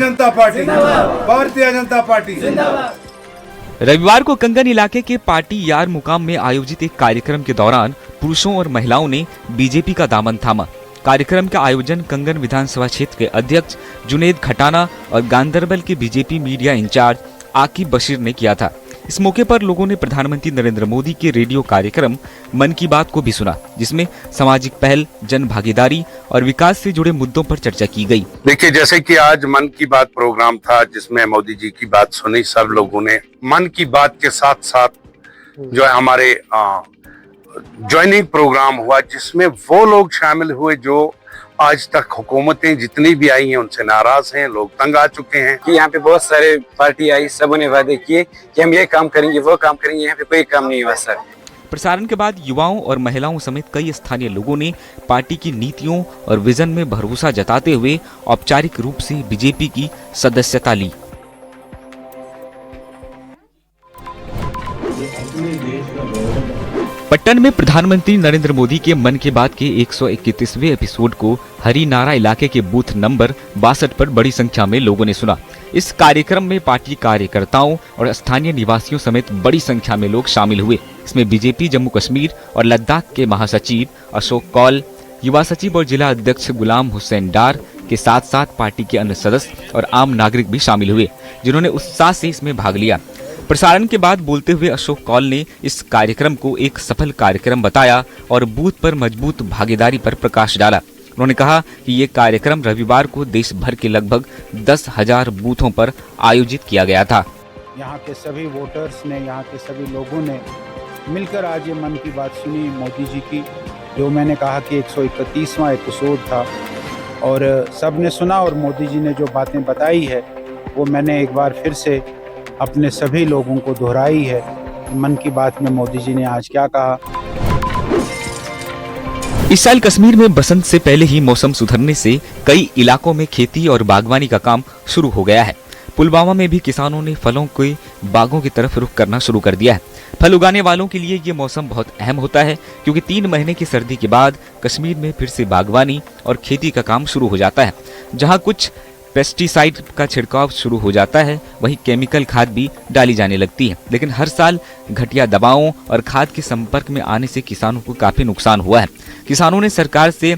जनता party, Bharatiya Janata party. रविवार को कंगन इलाके के पार्टी यार मुकाम में आयोजित एक कार्यक्रम के दौरान पुरुषों और महिलाओं ने बीजेपी का दामन थामा। कार्यक्रम का आयोजन कंगन विधानसभा क्षेत्र के अध्यक्ष जुनेद खटाना और गांधरबल के BJP media incharge Aqib Bashir ने किया था। इस मौके पर लोगों ने प्रधानमंत्री नरेंद्र मोदी के रेडियो कार्यक्रम मन की बात को भी सुना, जिसमें सामाजिक पहल, जन भागीदारी और विकास से जुड़े मुद्दों पर चर्चा की गई। देखिए, जैसे कि आज मन की बात प्रोग्राम था जिसमें मोदी जी की बात सुनी सब लोगों ने। मन की बात के साथ साथ जो है हमारे ज्वाइनिंग प्रोग्राम हुआ जिसमें वो लोग शामिल हुए जो आज तक हुकूमतें जितनी भी आई हैं उनसे नाराज हैं, लोग तंग आ चुके हैं। कि यहाँ पे बहुत सारे पार्टी आई, सबों ने वादे किए कि हम ये काम करेंगे, वो काम करेंगे, यहाँ पे कोई काम नहीं हुआ सर। प्रसारण के बाद युवाओं और महिलाओं समेत कई स्थानीय लोगों ने पार्टी की नीतियों और विजन में भरोसा जताते हुए औपचारिक रूप से बीजेपी की सदस्यता ली। पट्टन में प्रधानमंत्री नरेंद्र मोदी के मन की बात के 131वें एपिसोड को हरिनारा इलाके के बूथ नंबर 62 पर बड़ी संख्या में लोगों ने सुना। इस कार्यक्रम में पार्टी कार्यकर्ताओं और स्थानीय निवासियों समेत बड़ी संख्या में लोग शामिल हुए। इसमें बीजेपी जम्मू कश्मीर और लद्दाख के महासचिव अशोक कौल, युवा सचिव और जिला अध्यक्ष गुलाम हुसैन डार के साथ साथ पार्टी के अन्य सदस्य और आम नागरिक भी शामिल हुए, जिन्होंने उत्साह से इसमें भाग लिया। प्रसारण के बाद बोलते हुए अशोक कौल ने इस कार्यक्रम को एक सफल कार्यक्रम बताया और बूथ पर मजबूत भागीदारी पर प्रकाश डाला। उन्होंने कहा कि ये कार्यक्रम रविवार को देश भर के लगभग 10,000 बूथों पर आयोजित किया गया था। यहाँ के सभी वोटर्स ने, यहाँ के सभी लोगों ने मिलकर आज ये मन की बात सुनी मोदी जी की, जो मैंने कहा कि 131वां एपिसोड था और सब ने सुना और मोदी जी ने जो बातें बताई है वो मैंने एक बार फिर से अपने सभी लोगों को दोहराई है। मन की बात में मोदी जी ने आज क्या कहा। इस साल कश्मीर में बसंत से पहले ही मौसम सुधरने से कई इलाकों में खेती और बागवानी का काम शुरू हो गया है। पुलवामा में भी किसानों ने फलों के बागों की तरफ रुख करना शुरू कर दिया है। फल उगाने वालों के लिए ये मौसम बहुत अहम होता है क्योंकि 3 महीने की सर्दी के बाद कश्मीर में फिर से बागवानी और खेती का काम शुरू हो जाता है। जहाँ कुछ पेस्टिसाइड का छिड़काव शुरू हो जाता है, वहीं केमिकल खाद भी डाली जाने लगती है। लेकिन हर साल घटिया दवाओं और खाद के संपर्क में आने से किसानों को काफी नुकसान हुआ है। किसानों ने सरकार से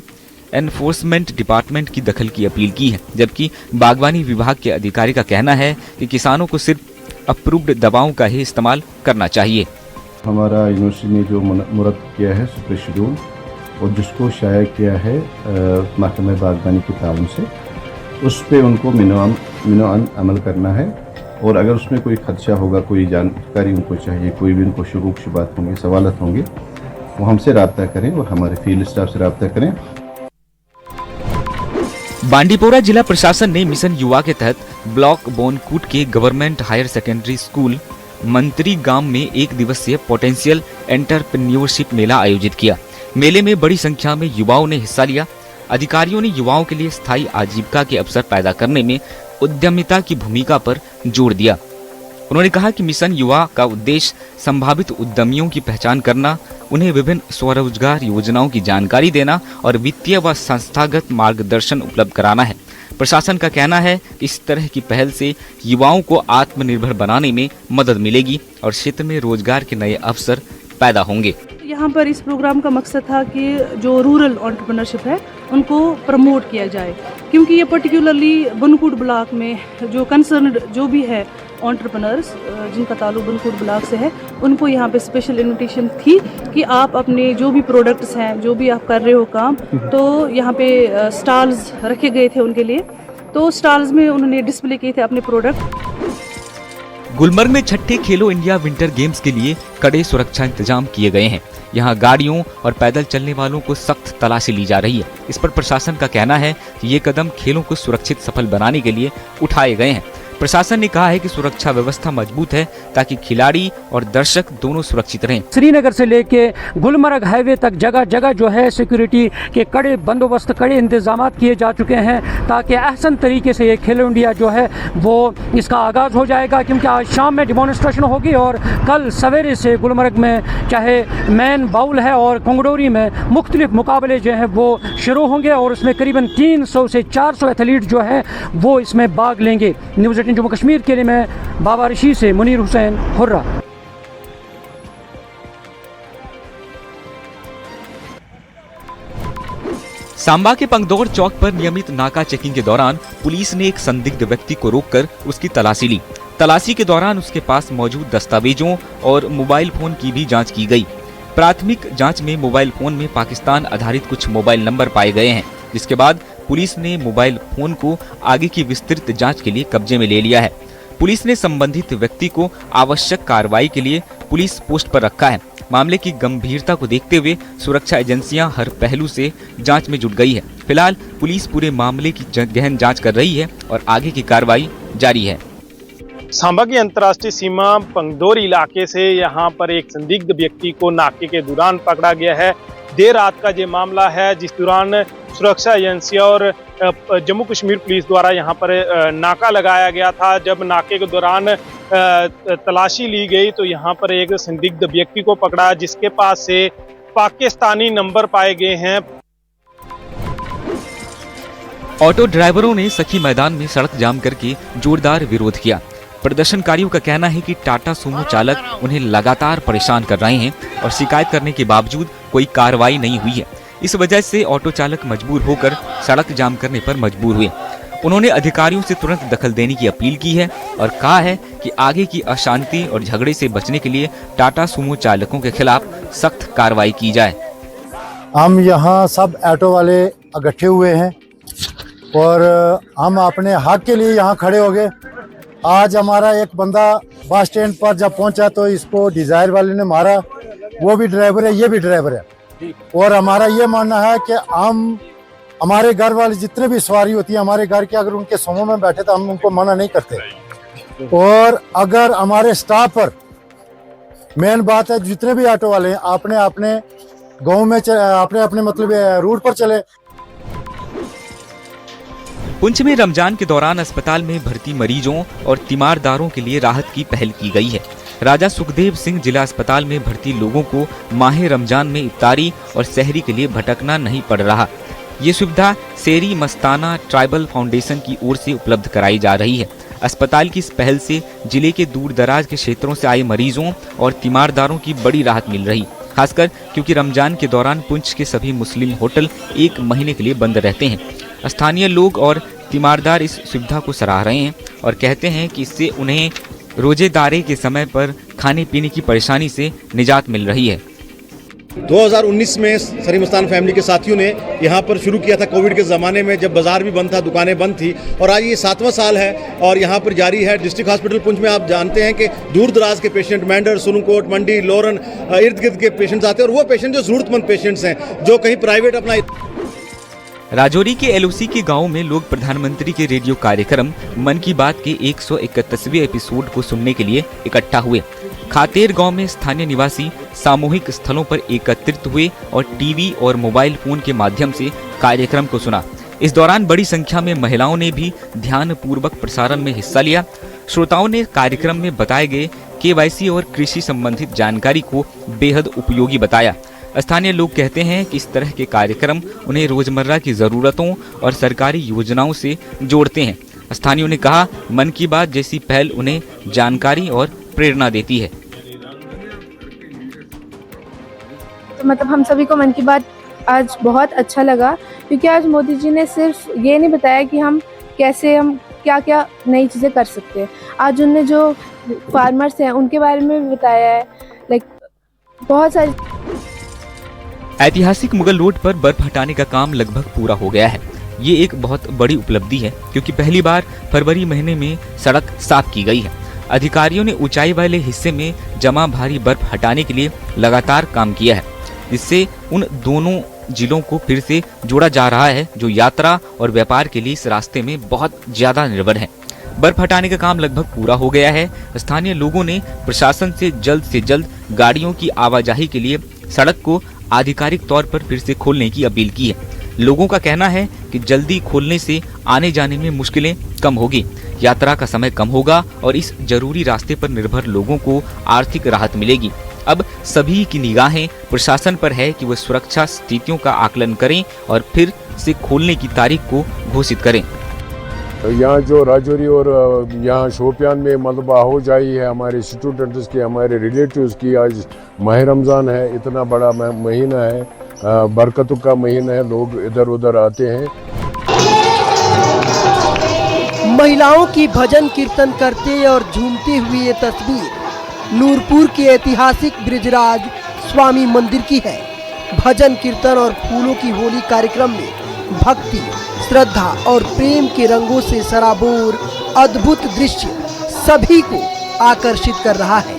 एनफोर्समेंट डिपार्टमेंट की दखल की अपील की है, जबकि बागवानी विभाग के अधिकारी का कहना है कि किसानों को सिर्फ अप्रूव्ड दवाओं का ही इस्तेमाल करना चाहिए। हमारा यूनिवर्सिटी ने जो मुरत किया है सुपर शेड्यूल और जिसको शाया किया है महकमे बागवानी के ताउन से, उस पर उनको मिनोअन अमल करना है और अगर उसमें कोई खदशा होगा, कोई जानकारी उनको चाहिए, कोई भी उनको शुबात होंगे, सवालत होंगे, वो हमसे रब्ता करें और हमारे फील्ड स्टाफ से रब्ता करें। बांडीपोरा जिला प्रशासन ने मिशन युवा के तहत ब्लॉक बोनकूट के गवर्नमेंट हायर सेकेंडरी स्कूल मंत्री गांव में 1 दिवसीय पोटेंशियल एंटरप्रेन्योरशिप मेला आयोजित किया। मेले में बड़ी संख्या में युवाओं ने हिस्सा लिया। अधिकारियों ने युवाओं के लिए स्थायी आजीविका के अवसर पैदा करने में उद्यमिता की भूमिका पर जोर दिया। उन्होंने कहा कि मिशन युवा का उद्देश्य संभावित उद्यमियों की पहचान करना, उन्हें विभिन्न स्वरोजगार योजनाओं की जानकारी देना और वित्तीय व संस्थागत मार्गदर्शन उपलब्ध कराना है। प्रशासन का कहना है कि इस तरह की पहल से युवाओं को आत्मनिर्भर बनाने में मदद मिलेगी और क्षेत्र में रोजगार के नए अवसर पैदा होंगे। यहाँ पर इस प्रोग्राम का मकसद था कि जो रूरल एंटरप्रेन्योरशिप है उनको प्रमोट किया जाए, क्योंकि ये पर्टिकुलरली बनकूट ब्लॉक में जो कंसर्न्ड जो भी है एंटरप्रेन्योर्स जिनका ताल्लुक बनकूट ब्लॉक से है, उनको यहाँ पे स्पेशल इन्विटेशन थी कि आप अपने जो भी प्रोडक्ट्स हैं, जो भी आप कर रहे हो काम, तो यहाँ पे स्टॉल्स रखे गए थे उनके लिए। तो स्टॉल्स में उन्होंने डिस्प्ले किए थे अपने प्रोडक्ट। गुलमर्ग में छठे खेलो इंडिया विंटर गेम्स के लिए कड़े सुरक्षा इंतजाम किए गए हैं। यहाँ गाड़ियों और पैदल चलने वालों को सख्त तलाशी ली जा रही है। इस पर प्रशासन का कहना है कि ये कदम खेलों को सुरक्षित सफल बनाने के लिए उठाए गए हैं। प्रशासन ने कहा है कि सुरक्षा व्यवस्था मजबूत है ताकि खिलाड़ी और दर्शक दोनों सुरक्षित रहें। श्रीनगर से लेके गुलमर्ग हाईवे तक जगह जगह जो है सिक्योरिटी के कड़े बंदोबस्त, कड़े इंतजाम किए जा चुके हैं ताकि अहसन तरीके से ये खेलो इंडिया जो है वो इसका आगाज़ हो जाएगा, क्योंकि आज शाम में डिमॉन्स्ट्रेशन होगी और कल सवेरे से गुलमर्ग में चाहे मैन बाउल है और कोंगडोरी में मुख्तलिफ मुकाबले जो हैं वो शुरू होंगे और उसमें करीबन 300 से 400 एथलीट जो हैं वो इसमें भाग लेंगे। न्यूज़ 18 जम्मू कश्मीर के लिए मैं बाबा रशीद से मुनीर हुसैन हुर्रा। सांबा के पंगदौर चौक पर नियमित नाका चेकिंग के दौरान पुलिस ने एक संदिग्ध व्यक्ति को रोककर उसकी तलाशी ली। तलाशी के दौरान उसके पास मौजूद दस्तावेजों और मोबाइल फोन की भी जांच की गई। प्राथमिक जांच में मोबाइल फोन में पाकिस्तान आधारित कुछ मोबाइल नंबर पाए गए हैं, जिसके बाद पुलिस ने मोबाइल फोन को आगे की विस्तृत जाँच के लिए कब्जे में ले लिया है। पुलिस ने संबंधित व्यक्ति को आवश्यक कार्रवाई के लिए पुलिस पोस्ट पर रखा है। मामले की गंभीरता को देखते हुए सुरक्षा एजेंसियां हर पहलू से जांच में जुट गई है। फिलहाल पुलिस पूरे मामले की गहन जांच कर रही है और आगे की कार्रवाई जारी है। सांबा की अंतर्राष्ट्रीय सीमा पंगदौर इलाके से यहां पर एक संदिग्ध व्यक्ति को नाके के दौरान पकड़ा गया है। देर रात का ये मामला है, जिस दौरान सुरक्षा एजेंसियां और जम्मू कश्मीर पुलिस द्वारा यहां पर नाका लगाया गया था। जब नाके के दौरान तलाशी ली गई तो यहां पर एक संदिग्ध व्यक्ति को पकड़ा, जिसके पास से पाकिस्तानी नंबर पाए गए हैं। ऑटो ड्राइवरों ने सखी मैदान में सड़क जाम करके जोरदार विरोध किया। प्रदर्शनकारियों का कहना है कि टाटा सूमो चालक उन्हें लगातार परेशान कर रहे हैं और शिकायत करने के बावजूद कोई कार्रवाई नहीं हुई है। इस वजह से ऑटो चालक मजबूर होकर सड़क जाम करने पर मजबूर हुए। उन्होंने अधिकारियों से तुरंत दखल देने की अपील की है और कहा है कि आगे की अशांति और झगड़े से बचने के लिए टाटा सूमो चालकों के खिलाफ सख्त कार्रवाई की जाए। हम यहाँ सब ऑटो वाले इकट्ठे हुए हैं और हम अपने हक के लिए यहाँ खड़े हो गए। आज हमारा एक बंदा बस स्टैंड पर जब पहुंचा तो इसको डिजायर वाले ने मारा। वो भी ड्राइवर है, ये भी ड्राइवर है। और हमारा ये मानना है कि हम हमारे घर वाले जितने भी सवारी होती है हमारे घर के, अगर उनके समूह में बैठे तो हम उनको मना नहीं करते। और अगर हमारे स्टाफ पर मेन बात है, जितने भी ऑटो वाले हैं अपने अपने गाँव में अपने अपने मतलब रूट पर चले। पुंछ में रमजान के दौरान अस्पताल में भर्ती मरीजों और तीमारदारों के लिए राहत की पहल की गई है। राजा सुखदेव सिंह जिला अस्पताल में भर्ती लोगों को माह रमजान में इफ्तारी और सहरी के लिए भटकना नहीं पड़ रहा। ये सुविधा शेरी मस्ताना ट्राइबल फाउंडेशन की ओर से उपलब्ध कराई जा रही है। अस्पताल की इस पहल से जिले के दूर दराज के क्षेत्रों से आए मरीजों और तीमारदारों की बड़ी राहत मिल रही, खासकर क्योंकि रमजान के दौरान पुंछ के सभी मुस्लिम होटल 1 महीने के लिए बंद रहते हैं। स्थानीय लोग और तीमारदार इस सुविधा को सराह रहे हैं और कहते हैं कि इससे उन्हें रोजेदारे के समय पर खाने पीने की परेशानी से निजात मिल रही है। 2019 में शेरी मस्ताना फैमिली के साथियों ने यहाँ पर शुरू किया था कोविड के ज़माने में, जब बाज़ार भी बंद था, दुकानें बंद थी, और आज ये 7वां साल है और यहाँ पर जारी है। डिस्ट्रिक्ट हॉस्पिटल पुंछ में आप जानते हैं कि दूर दराज के पेशेंट मेंढर, सुरनकोट, मंडी, लोरन इर्द गिर्द के पेशेंट्स आते हैं और वो पेशेंट जो ज़रूरतमंद पेशेंट्स हैं, जो कहीं प्राइवेट अपना। राजौरी के एलओसी के गांव में लोग प्रधानमंत्री के रेडियो कार्यक्रम मन की बात के 131वें एपिसोड को सुनने के लिए इकट्ठा हुए। खातेर गांव में स्थानीय निवासी सामूहिक स्थलों पर एकत्रित हुए और टीवी और मोबाइल फोन के माध्यम से कार्यक्रम को सुना। इस दौरान बड़ी संख्या में महिलाओं ने भी ध्यान पूर्वक प्रसारण में हिस्सा लिया। श्रोताओं ने कार्यक्रम में बताए गए केवाईसी और कृषि संबंधित जानकारी को बेहद उपयोगी बताया। स्थानीय लोग कहते हैं कि इस तरह के कार्यक्रम उन्हें रोजमर्रा की जरूरतों और सरकारी योजनाओं से जोड़ते हैं। स्थानीयों ने कहा, मन की बात जैसी पहल उन्हें जानकारी और प्रेरणा देती है। तो मतलब हम सभी को मन की बात आज बहुत अच्छा लगा, क्योंकि आज मोदी जी ने सिर्फ ये नहीं बताया कि हम क्या क्या नई चीज़ें कर सकते हैं। आज उनने जो फार्मर्स हैं उनके बारे में भी बताया है, लाइक बहुत सारी। ऐतिहासिक मुगल रोड पर बर्फ हटाने का काम लगभग पूरा हो गया है। ये एक बहुत बड़ी उपलब्धि है क्योंकि पहली बार फरवरी महीने में सड़क साफ की गई है। अधिकारियों ने ऊंचाई वाले हिस्से में जमा भारी बर्फ हटाने के लिए लगातार काम किया है, जिससे उन दोनों जिलों को फिर से जोड़ा जा रहा है जो यात्रा और व्यापार के लिए इस रास्ते में बहुत ज्यादा निर्भर है। बर्फ हटाने का काम लगभग पूरा हो गया है। स्थानीय लोगों ने प्रशासन से जल्द गाड़ियों की आवाजाही के लिए सड़क को आधिकारिक तौर पर फिर से खोलने की अपील की है। लोगों का कहना है कि जल्दी खोलने से आने जाने में मुश्किलें कम होगी, यात्रा का समय कम होगा और इस जरूरी रास्ते पर निर्भर लोगों को आर्थिक राहत मिलेगी। अब सभी की निगाहें प्रशासन पर है कि वह सुरक्षा स्थितियों का आकलन करें और फिर से खोलने की तारीख को घोषित करें। यहाँ जो राजौरी और यहाँ शोपियान में मतलब आहोजाही है हमारे स्टूडेंट्स की, हमारे रिलेटिव्स की। आज माह रमज़ान है, इतना बड़ा महीना है, बरकतों का महीना है, लोग इधर उधर आते हैं। महिलाओं की भजन कीर्तन करते और झूमते हुए ये तस्वीर नूरपुर के ऐतिहासिक ब्रिजराज स्वामी मंदिर की है। भजन कीर्तन और फूलों की होली कार्यक्रम में भक्ति, श्रद्धा और प्रेम के रंगों से सराबोर अद्भुत दृश्य सभी को आकर्षित कर रहा है।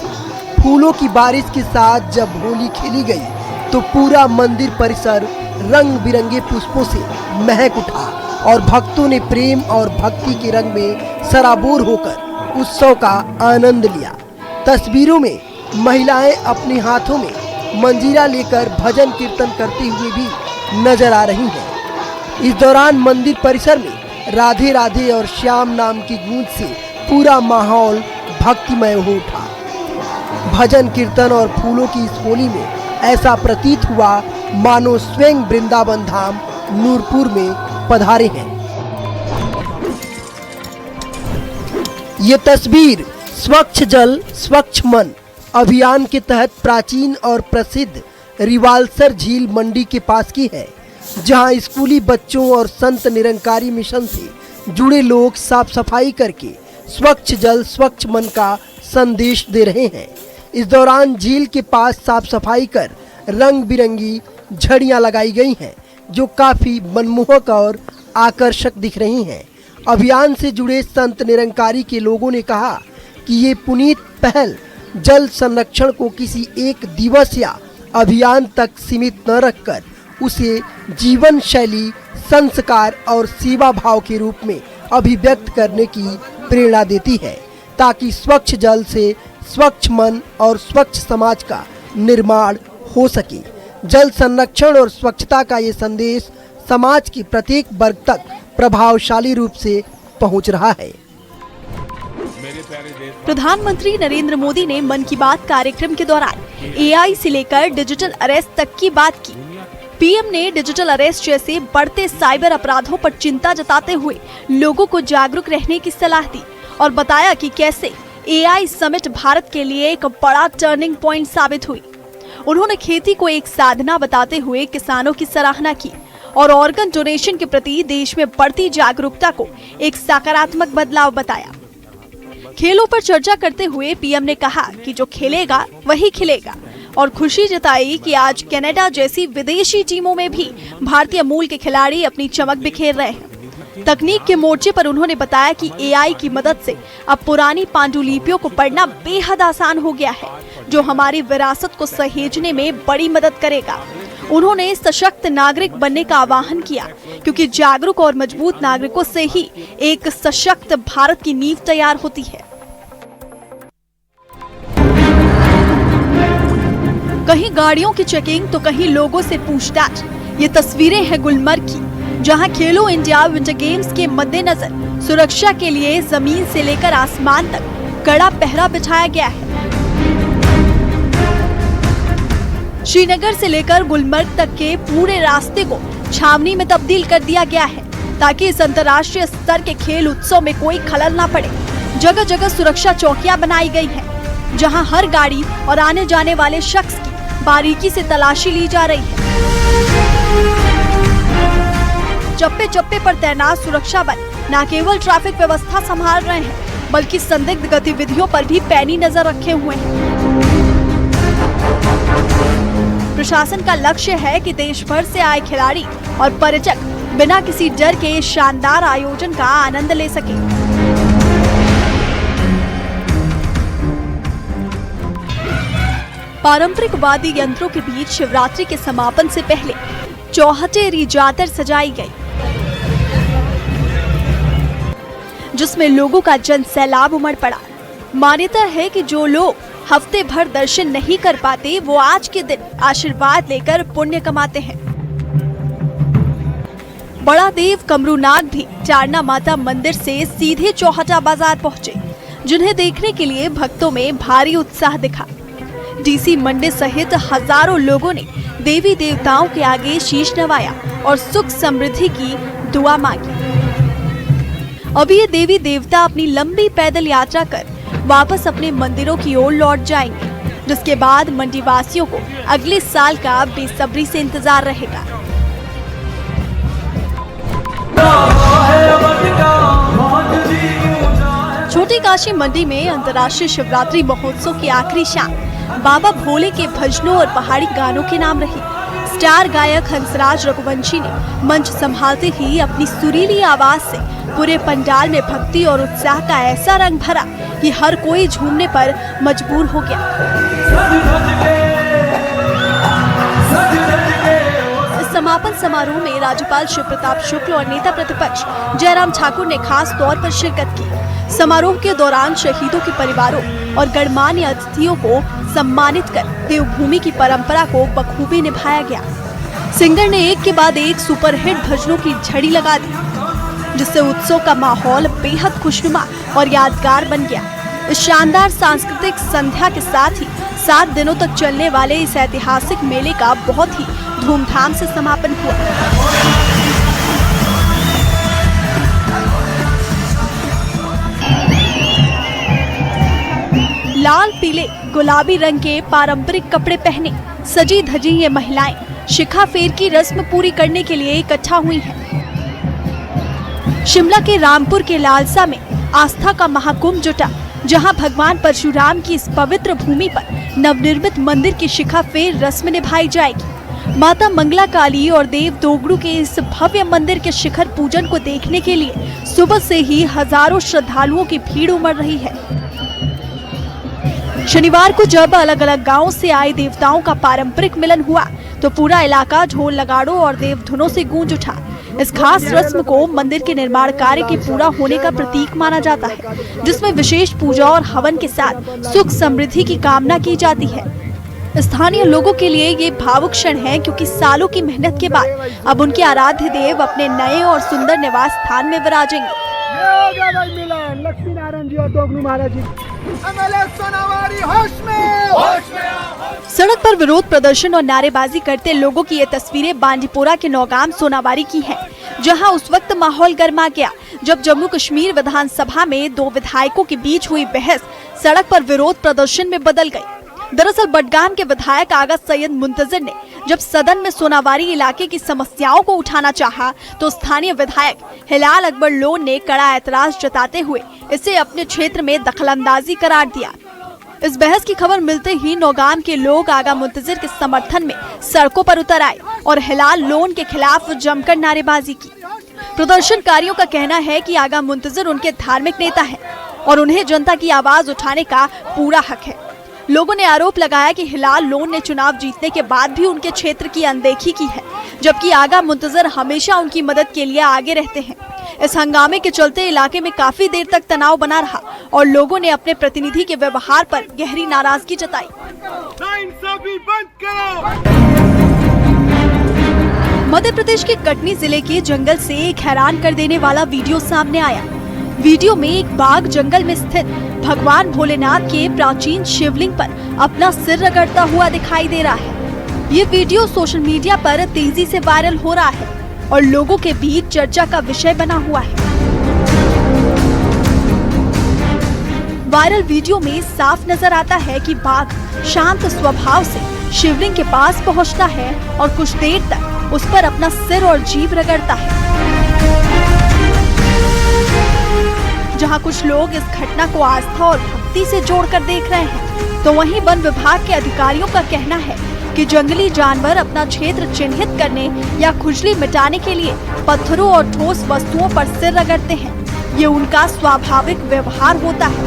फूलों की बारिश के साथ जब होली खेली गई तो पूरा मंदिर परिसर रंग बिरंगे पुष्पों से महक उठा और भक्तों ने प्रेम और भक्ति के रंग में सराबोर होकर उत्सव का आनंद लिया। तस्वीरों में महिलाएं अपने हाथों में मंजीरा लेकर भजन कीर्तन करते हुए भी नजर आ रही हैं। इस दौरान मंदिर परिसर में राधे राधे और श्याम नाम की गूंज से पूरा माहौल भक्तिमय हो उठा। भजन कीर्तन और फूलों की इस होली में ऐसा प्रतीत हुआ मानो स्वयं वृंदावन धाम नूरपुर में पधारे हैं। ये तस्वीर स्वच्छ जल स्वच्छ मन अभियान के तहत प्राचीन और प्रसिद्ध रिवालसर झील मंडी के पास की है, जहां स्कूली बच्चों और संत निरंकारी मिशन से जुड़े लोग साफ सफाई करके स्वच्छ जल स्वच्छ मन का संदेश दे रहे हैं। इस दौरान झील के पास साफ सफाई कर रंग बिरंगी झड़ियां लगाई गई हैं, जो काफी मनमोहक और आकर्षक दिख रही हैं। अभियान से जुड़े संत निरंकारी के लोगों ने कहा कि ये पुनीत पहल जल संरक्षण को किसी एक दिवस या अभियान तक सीमित न रखकर उसे जीवन शैली, संस्कार और सेवा भाव के रूप में अभिव्यक्त करने की प्रेरणा देती है, ताकि स्वच्छ जल से स्वच्छ मन और स्वच्छ समाज का निर्माण हो सके। जल संरक्षण और स्वच्छता का ये संदेश समाज के प्रत्येक वर्ग तक प्रभावशाली रूप से पहुंच रहा है। प्रधानमंत्री नरेंद्र मोदी ने मन की बात कार्यक्रम के दौरान एआई से लेकर डिजिटल अरेस्ट तक की बात की। पीएम ने डिजिटल अरेस्ट जैसे बढ़ते साइबर अपराधों पर चिंता जताते हुए लोगों को जागरूक रहने की सलाह दी और बताया कि कैसे एआई समिट भारत के लिए एक बड़ा टर्निंग पॉइंट साबित हुई। उन्होंने खेती को एक साधना बताते हुए किसानों की सराहना की और ऑर्गन डोनेशन के प्रति देश में बढ़ती जागरूकता को एक सकारात्मक बदलाव बताया। खेलों पर चर्चा करते हुए पीएम ने कहा कि जो खेलेगा वही खिलेगा और खुशी जताई कि आज कनाडा जैसी विदेशी टीमों में भी भारतीय मूल के खिलाड़ी अपनी चमक बिखेर रहे हैं। तकनीक के मोर्चे पर उन्होंने बताया कि एआई की मदद से अब पुरानी पांडुलिपियों को पढ़ना बेहद आसान हो गया है, जो हमारी विरासत को सहेजने में बड़ी मदद करेगा। उन्होंने सशक्त नागरिक बनने का आह्वान किया, क्योंकि जागरूक और मजबूत नागरिकों से ही एक सशक्त भारत की नींव तैयार होती है। कहीं गाड़ियों की चेकिंग तो कहीं लोगों से पूछताछ। ये तस्वीरें हैं गुलमर्ग की, जहां खेलो इंडिया विंटर गेम्स के मद्देनजर सुरक्षा के लिए जमीन से लेकर आसमान तक कड़ा पहरा बिछाया गया है। श्रीनगर से लेकर गुलमर्ग तक के पूरे रास्ते को छावनी में तब्दील कर दिया गया है, ताकि इस अंतर्राष्ट्रीय स्तर के खेल उत्सव में कोई खलल न पड़े। जगह जगह सुरक्षा चौकियां बनाई गई हैं, जहां हर गाड़ी और आने जाने वाले शख्स की बारीकी से तलाशी ली जा रही है। चप्पे चप्पे पर तैनात सुरक्षा बल न केवल ट्रैफिक व्यवस्था संभाल रहे हैं, बल्कि संदिग्ध गतिविधियों पर भी पैनी नजर रखे हुए हैं। प्रशासन का लक्ष्य है कि देश भर से आए खिलाड़ी और पर्यटक बिना किसी डर के इस शानदार आयोजन का आनंद ले सके। पारंपरिक वाद्य यंत्रों के बीच शिवरात्रि के समापन से पहले चौहटेरी जातर सजाई गई, जिसमें लोगों का जन सैलाब उमड़ पड़ा। मान्यता है कि जो लोग हफ्ते भर दर्शन नहीं कर पाते, वो आज के दिन आशीर्वाद लेकर पुण्य कमाते हैं। बड़ा देव कमरूनाग भी चारना माता मंदिर से सीधे चौहटा बाजार पहुंचे, जिन्हें देखने के लिए भक्तों में भारी उत्साह दिखा। डीसी मंडे सहित हजारों लोगों ने देवी देवताओं के आगे शीश नवाया और सुख समृद्धि की दुआ मांगी। अब ये देवी देवता अपनी लंबी पैदल यात्रा कर वापस अपने मंदिरों की ओर लौट जाएंगे, जिसके बाद मंडी वासियों को अगले साल का बेसब्री से इंतजार रहेगा। छोटी काशी मंडी में अंतर्राष्ट्रीय शिवरात्रि महोत्सव की आखिरी शाम बाबा भोले के भजनों और पहाड़ी गानों के नाम रही। स्टार गायक हंसराज रघुवंशी ने मंच संभालते ही अपनी सुरीली आवाज से पूरे पंडाल में भक्ति और उत्साह का ऐसा रंग भरा कि हर कोई झूमने पर मजबूर हो गया। इस समापन समारोह में राज्यपाल शिव प्रताप शुक्ल और नेता प्रतिपक्ष जयराम ठाकुर ने खास तौर पर शिरकत की। समारोह के दौरान शहीदों के परिवारों और गणमान्य अतिथियों को सम्मानित कर देवभूमि की परंपरा को बखूबी निभाया गया। सिंगर ने एक के बाद एक सुपरहिट भजनों की झड़ी लगा दी, जिससे उत्सव का माहौल बेहद खुशनुमा और यादगार बन गया। इस शानदार सांस्कृतिक संध्या के साथ ही 7 दिनों तक चलने वाले इस ऐतिहासिक मेले का बहुत ही धूमधाम से समापन हुआ। लाल पीले गुलाबी रंग के पारंपरिक कपड़े पहने सजी धजी ये महिलाएं शिखा फेर की रस्म पूरी करने के लिए इकट्ठा हुई हैं। शिमला के रामपुर के लालसा में आस्था का महाकुंभ जुटा, जहां भगवान परशुराम की इस पवित्र भूमि पर नवनिर्मित मंदिर की शिखा फेर रस्म निभाई जाएगी। माता मंगला काली और देव दोगड़ू के इस भव्य मंदिर के शिखर पूजन को देखने के लिए सुबह से ही हजारों श्रद्धालुओं की भीड़ उमड़ रही है। शनिवार को जब अलग अलग गांवों से आए देवताओं का पारंपरिक मिलन हुआ तो पूरा इलाका ढोल नगाड़ों और देवधुनों से गूंज उठा। इस खास रस्म को मंदिर के निर्माण कार्य के पूरा होने का प्रतीक माना जाता है, जिसमें विशेष पूजा और हवन के साथ सुख समृद्धि की कामना की जाती है। स्थानीय लोगों के लिए ये भावुक क्षण है, क्योंकि सालों की मेहनत के बाद अब उनके आराध्य देव अपने नए और सुंदर निवास स्थान में विराजेंगे। लक्ष्मी नारायण जी और दोगनू महाराज जी सड़क पर विरोध प्रदर्शन और नारेबाजी करते लोगों की ये तस्वीरें बांडीपोरा के नौगाम सोनावारी की हैं, जहां उस वक्त माहौल गर्मा गया जब जम्मू कश्मीर विधानसभा में 2 विधायकों के बीच हुई बहस सड़क पर विरोध प्रदर्शन में बदल गई। दरअसल बडगाम के विधायक आगा सैयद मुंतजर ने जब सदन में सोनावारी इलाके की समस्याओं को उठाना चाहा तो स्थानीय विधायक हिलाल अकबर लोन ने कड़ा ऐतराज जताते हुए इसे अपने क्षेत्र में दखलंदाजी करार दिया। इस बहस की खबर मिलते ही नौगाम के लोग आगा मुंतजर के समर्थन में सड़कों पर उतर आए और हिलाल लोन के खिलाफ जमकर नारेबाजी की। प्रदर्शनकारियों का कहना है कि आगा मुंतजर उनके धार्मिक नेता हैं और उन्हें जनता की आवाज उठाने का पूरा हक है। लोगों ने आरोप लगाया कि हिलाल लोन ने चुनाव जीतने के बाद भी उनके क्षेत्र की अनदेखी की है, जबकि आगा मुंतजर हमेशा उनकी मदद के लिए आगे रहते हैं। इस हंगामे के चलते इलाके में काफी देर तक तनाव बना रहा और लोगों ने अपने प्रतिनिधि के व्यवहार पर गहरी नाराजगी जताई। मध्य प्रदेश के कटनी जिले के जंगल से एक हैरान कर देने वाला वीडियो सामने आया। वीडियो में एक बाघ जंगल में स्थित भगवान भोलेनाथ के प्राचीन शिवलिंग पर अपना सिर रगड़ता हुआ दिखाई दे रहा है। ये वीडियो सोशल मीडिया पर तेजी से वायरल हो रहा है और लोगों के बीच चर्चा का विषय बना हुआ है। वायरल वीडियो में साफ नजर आता है कि बाघ शांत स्वभाव से शिवलिंग के पास पहुंचता है और कुछ देर तक उस पर अपना सिर और जीभ रगड़ता है। जहां कुछ लोग इस घटना को आस्था और भक्ति से जोड़कर देख रहे हैं, तो वहीं वन विभाग के अधिकारियों का कहना है कि जंगली जानवर अपना क्षेत्र चिन्हित करने या खुजली मिटाने के लिए पत्थरों और ठोस वस्तुओं पर सिर रगड़ते हैं। ये उनका स्वाभाविक व्यवहार होता है।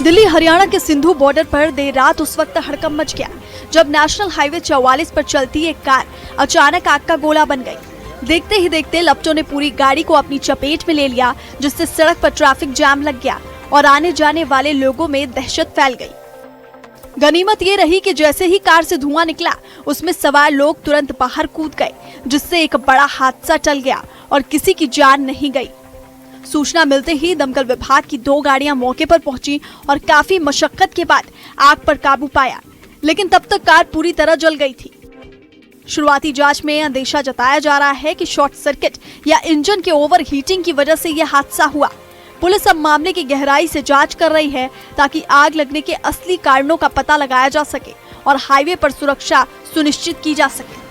दिल्ली हरियाणा के सिंधु बॉर्डर पर देर रात उस वक्त हड़कंप मच गया जब नेशनल हाईवे 44 पर चलती एक कार अचानक आग का गोला बन गई। देखते ही देखते लपटों ने पूरी गाड़ी को अपनी चपेट में ले लिया, जिससे सड़क पर ट्रैफिक जाम लग गया और आने जाने वाले लोगों में दहशत फैल गई। गनीमत ये रही कि जैसे ही कार से धुआं निकला, उसमें सवार लोग तुरंत बाहर कूद गए, जिससे एक बड़ा हादसा टल गया और किसी की जान नहीं गई। सूचना मिलते ही दमकल विभाग की 2 गाड़ियां मौके पर पहुंची और काफी मशक्कत के बाद आग पर काबू पाया, लेकिन तब तक कार पूरी तरह जल गई थी। शुरुआती जांच में अंदेशा जताया जा रहा है कि शॉर्ट सर्किट या इंजन के ओवर हीटिंग की वजह से यह हादसा हुआ। पुलिस अब मामले की गहराई से जांच कर रही है ताकि आग लगने के असली कारणों का पता लगाया जा सके और हाईवे पर सुरक्षा सुनिश्चित की जा सके।